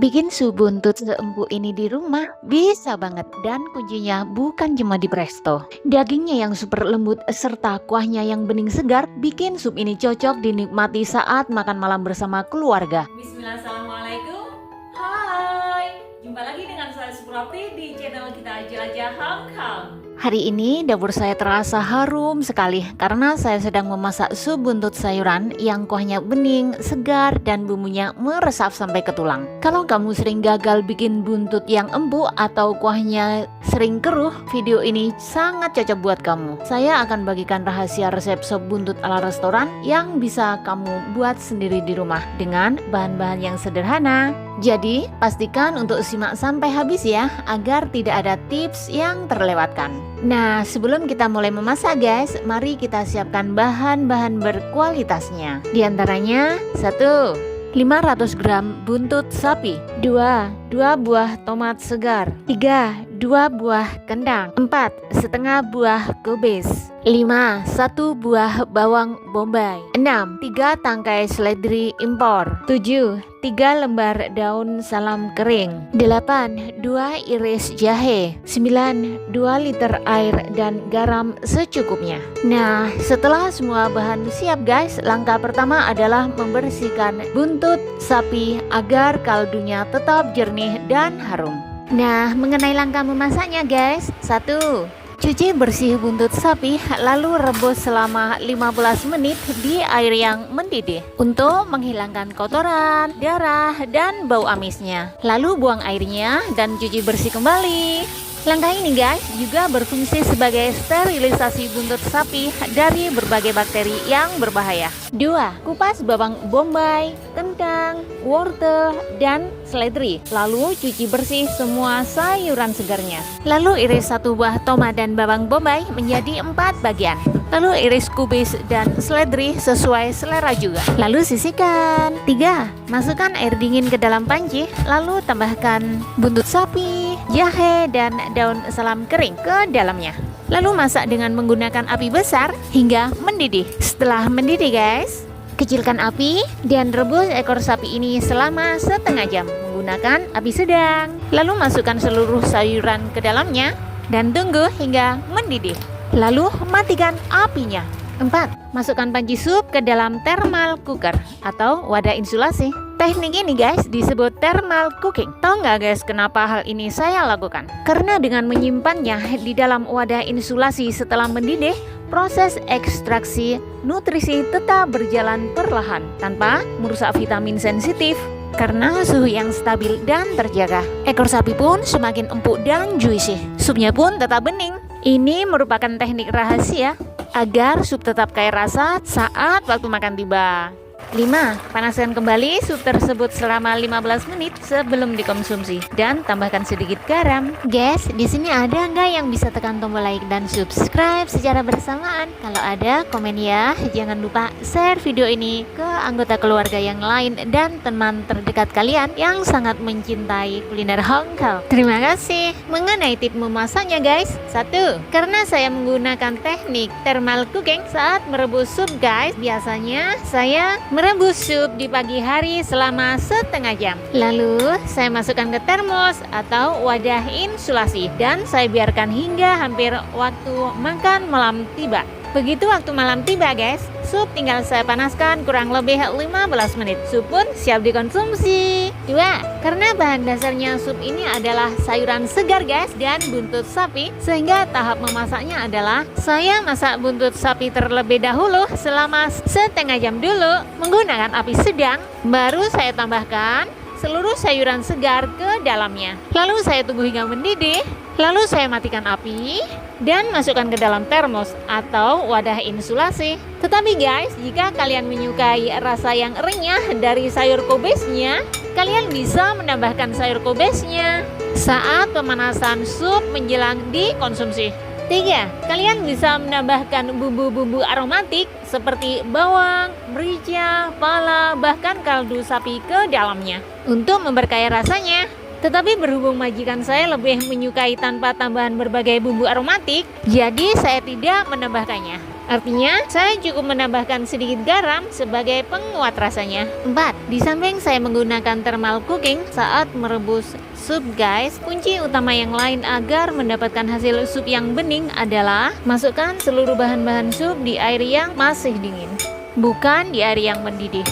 Bikin sup buntut seempuk ini di rumah bisa banget, dan kuncinya bukan cuma di presto. Dagingnya yang super lembut serta kuahnya yang bening segar bikin sup ini cocok dinikmati saat makan malam bersama keluarga. Bismillah, assalamualaikum. Hai, jumpa lagi dengan saya Suprapti di channel kita Jelajah Hong Kong. Hari ini dapur saya terasa harum sekali karena saya sedang memasak sup buntut sayuran yang kuahnya bening, segar, dan bumbunya meresap sampai ke tulang. Kalau kamu sering gagal bikin buntut yang empuk atau kuahnya sering keruh, video ini sangat cocok buat kamu. Saya akan bagikan rahasia resep sup buntut ala restoran yang bisa kamu buat sendiri di rumah dengan bahan-bahan yang sederhana. Jadi pastikan untuk simak sampai habis ya, agar tidak ada tips yang terlewatkan. Nah, sebelum kita mulai memasak guys, mari kita siapkan bahan-bahan berkualitasnya. Di antaranya 1. 500 gram buntut sapi. 2 buah tomat segar. 3 2 buah kentang. 4 setengah buah kubis. 5 1 buah bawang bombay. 6 3 tangkai seledri impor. 7 3 lembar daun salam kering. 8 2 iris jahe. 9 2 liter air dan garam secukupnya. Nah, setelah semua bahan siap guys, langkah pertama adalah membersihkan buntut sapi agar kaldunya tetap jernih dan harum. Nah, mengenai langkah memasaknya guys, 1. Cuci bersih buntut sapi, lalu rebus selama 15 menit di air yang mendidih untuk menghilangkan kotoran, darah, dan bau amisnya. Lalu buang airnya dan cuci bersih kembali. Langkah ini guys juga berfungsi sebagai sterilisasi buntut sapi dari berbagai bakteri yang berbahaya. 2. Kupas bawang bombay, kentang, wortel, dan seledri. Lalu cuci bersih semua sayuran segarnya. Lalu iris 1 buah tomat dan bawang bombay menjadi 4 bagian. Lalu iris kubis dan seledri sesuai selera juga. Lalu sisihkan. 3. Masukkan air dingin ke dalam panci, lalu tambahkan buntut sapi, jahe, dan daun salam kering ke dalamnya. Lalu masak dengan menggunakan api besar hingga mendidih. Setelah mendidih guys, kecilkan api dan rebus ekor sapi ini selama setengah jam menggunakan api sedang. Lalu masukkan seluruh sayuran ke dalamnya dan tunggu hingga mendidih. Lalu matikan apinya. 4. Masukkan panci sup ke dalam thermal cooker atau wadah insulasi. Teknik ini guys disebut thermal cooking. Tahu nggak guys kenapa hal ini saya lakukan? Karena dengan menyimpannya di dalam wadah insulasi setelah mendidih, proses ekstraksi nutrisi tetap berjalan perlahan tanpa merusak vitamin sensitif. Karena suhu yang stabil dan terjaga, ekor sapi pun semakin empuk dan juicy. Supnya pun tetap bening. Ini merupakan teknik rahasia agar sup tetap kaya rasa saat waktu makan tiba. 5. Panaskan kembali sup tersebut selama 15 menit sebelum dikonsumsi dan tambahkan sedikit garam. Guys, di sini ada nggak yang bisa tekan tombol like dan subscribe secara bersamaan? Kalau ada, komen ya. Jangan lupa share video ini ke anggota keluarga yang lain dan teman terdekat kalian yang sangat mencintai kuliner Hong Kong. Terima kasih. Mengenai tip memasaknya guys, 1. Karena saya menggunakan teknik thermal cooking saat merebus sup guys, biasanya saya merebus sup di pagi hari selama setengah jam. Lalu saya masukkan ke termos atau wadah insulasi dan saya biarkan hingga hampir waktu makan malam tiba. Begitu waktu malam tiba guys, sup tinggal saya panaskan kurang lebih 15 menit. Sup pun siap dikonsumsi. 2. Karena bahan dasarnya sup ini adalah sayuran segar guys dan buntut sapi, sehingga tahap memasaknya adalah saya masak buntut sapi terlebih dahulu selama setengah jam dulu menggunakan api sedang, baru saya tambahkan seluruh sayuran segar ke dalamnya. Lalu saya tunggu hingga mendidih, lalu saya matikan api dan masukkan ke dalam termos atau wadah insulasi. Tetapi guys, jika kalian menyukai rasa yang renyah dari sayur kubisnya, kalian bisa menambahkan sayur kubisnya saat pemanasan sup menjelang dikonsumsi. 3. Kalian bisa menambahkan bumbu-bumbu aromatik seperti bawang, merica, pala, bahkan kaldu sapi ke dalamnya untuk memperkaya rasanya. Tetapi berhubung majikan saya lebih menyukai tanpa tambahan berbagai bumbu aromatik, jadi saya tidak menambahkannya. Artinya, saya cukup menambahkan sedikit garam sebagai penguat rasanya. 4. Di samping saya menggunakan thermal cooking saat merebus sup guys, kunci utama yang lain agar mendapatkan hasil sup yang bening adalah masukkan seluruh bahan-bahan sup di air yang masih dingin, bukan di air yang mendidih.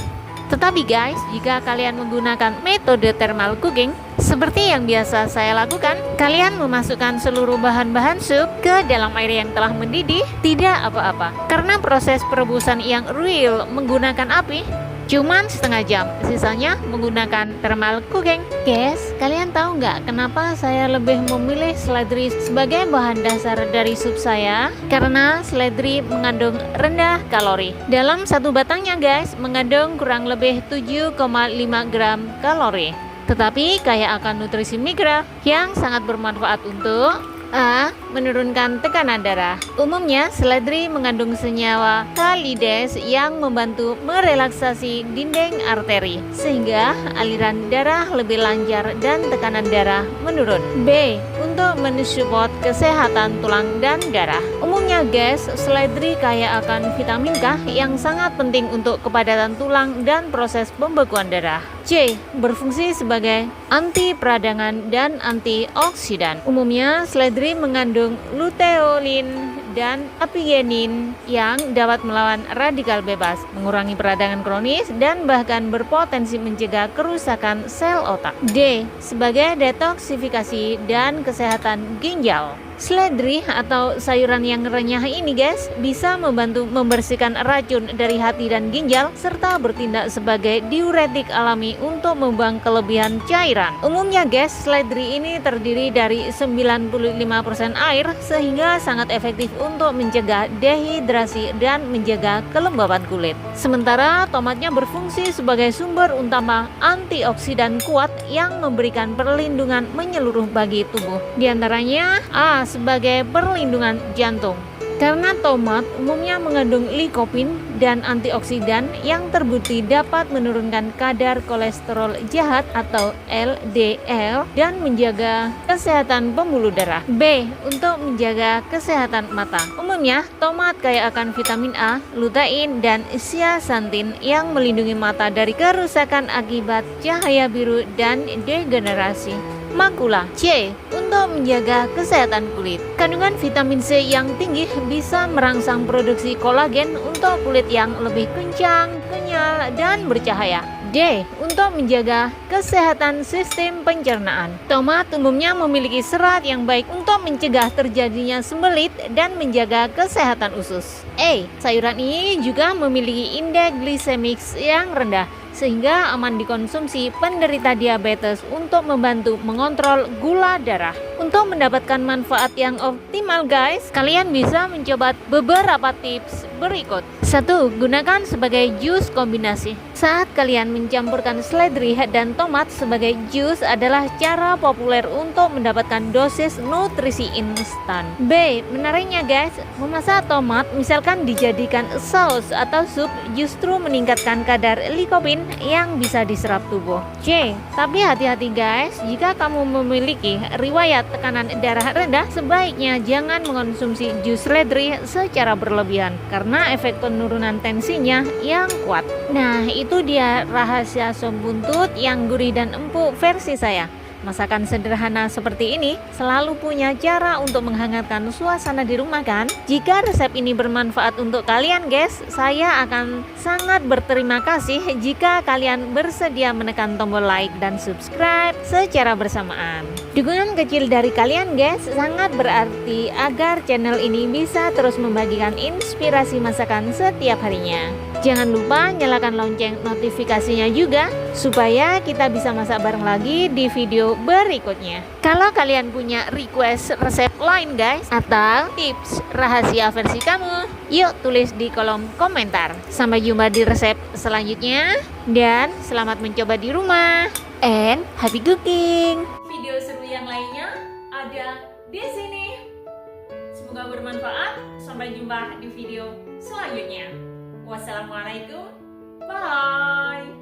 Tetapi guys, jika kalian menggunakan metode thermal cooking seperti yang biasa saya lakukan, kalian memasukkan seluruh bahan-bahan sup ke dalam air yang telah mendidih, tidak apa-apa. Karena proses perebusan yang real menggunakan api cuman setengah jam, sisanya menggunakan thermal cooking. Guys, kalian tahu nggak kenapa saya lebih memilih seledri sebagai bahan dasar dari sup saya? Karena seledri mengandung rendah kalori. Dalam satu batangnya guys, mengandung kurang lebih 7,5 gram kalori. Tetapi kaya akan nutrisi mikro yang sangat bermanfaat untuk A. Menurunkan tekanan darah. Umumnya, seledri mengandung senyawa kalides yang membantu merelaksasi dinding arteri, sehingga aliran darah lebih lancar dan tekanan darah menurun. B. Untuk mensupport kesehatan tulang dan darah. Umumnya guys, seledri kaya akan vitamin K yang sangat penting untuk kepadatan tulang dan proses pembekuan darah. C. Berfungsi sebagai anti peradangan dan antioksidan. Umumnya, seledri mengandung luteolin dan apigenin yang dapat melawan radikal bebas, mengurangi peradangan kronis, dan bahkan berpotensi mencegah kerusakan sel otak. D. Sebagai detoksifikasi dan kesehatan ginjal. Seledri atau sayuran yang renyah ini guys bisa membantu membersihkan racun dari hati dan ginjal serta bertindak sebagai diuretik alami untuk membuang kelebihan cairan. Umumnya guys, seledri ini terdiri dari 95% air sehingga sangat efektif untuk mencegah dehidrasi dan menjaga kelembaban kulit. Sementara tomatnya berfungsi sebagai sumber utama antioksidan kuat yang memberikan perlindungan menyeluruh bagi tubuh. Di antaranya A. Sebagai perlindungan jantung. Karena tomat umumnya mengandung likopin dan antioksidan yang terbukti dapat menurunkan kadar kolesterol jahat atau LDL dan menjaga kesehatan pembuluh darah. B. Untuk menjaga kesehatan mata. Umumnya, tomat kaya akan vitamin A, lutein, dan zeaxanthin yang melindungi mata dari kerusakan akibat cahaya biru dan degenerasi makula. C. Untuk menjaga kesehatan kulit. Kandungan vitamin C yang tinggi bisa merangsang produksi kolagen untuk kulit yang lebih kencang, kenyal, dan bercahaya. D. Untuk menjaga kesehatan sistem pencernaan. Tomat umumnya memiliki serat yang baik untuk mencegah terjadinya sembelit dan menjaga kesehatan usus. E. Sayuran ini juga memiliki indeks glisemik yang rendah sehingga aman dikonsumsi penderita diabetes untuk membantu mengontrol gula darah. Untuk mendapatkan manfaat yang optimal guys, kalian bisa mencoba beberapa tips berikut. 1. Gunakan sebagai jus kombinasi. Saat kalian mencampurkan seledri dan tomat sebagai jus adalah cara populer untuk mendapatkan dosis nutrisi instan. B. Menariknya guys, memasak tomat misalkan dijadikan saus atau sup justru meningkatkan kadar likopin yang bisa diserap tubuh. C. Tapi hati-hati guys, jika kamu memiliki riwayat tekanan darah rendah, sebaiknya jangan mengonsumsi jus seledri secara berlebihan karena efek penurunan tensinya yang kuat. Nah, itu dia rahasia sop buntut yang gurih dan empuk versi saya. Masakan sederhana seperti ini selalu punya cara untuk menghangatkan suasana di rumah kan? Jika resep ini bermanfaat untuk kalian guys, saya akan sangat berterima kasih jika kalian bersedia menekan tombol like dan subscribe secara bersamaan. Dukungan kecil dari kalian guys sangat berarti agar channel ini bisa terus membagikan inspirasi masakan setiap harinya. Jangan lupa nyalakan lonceng notifikasinya juga supaya kita bisa masak bareng lagi di video berikutnya. Kalau kalian punya request resep lain guys atau tips rahasia versi kamu, yuk tulis di kolom komentar. Sampai jumpa di resep selanjutnya dan selamat mencoba di rumah and happy cooking. Video seru yang lainnya ada di sini. Semoga bermanfaat. Sampai jumpa di video selanjutnya. Wassalamualaikum. Bye.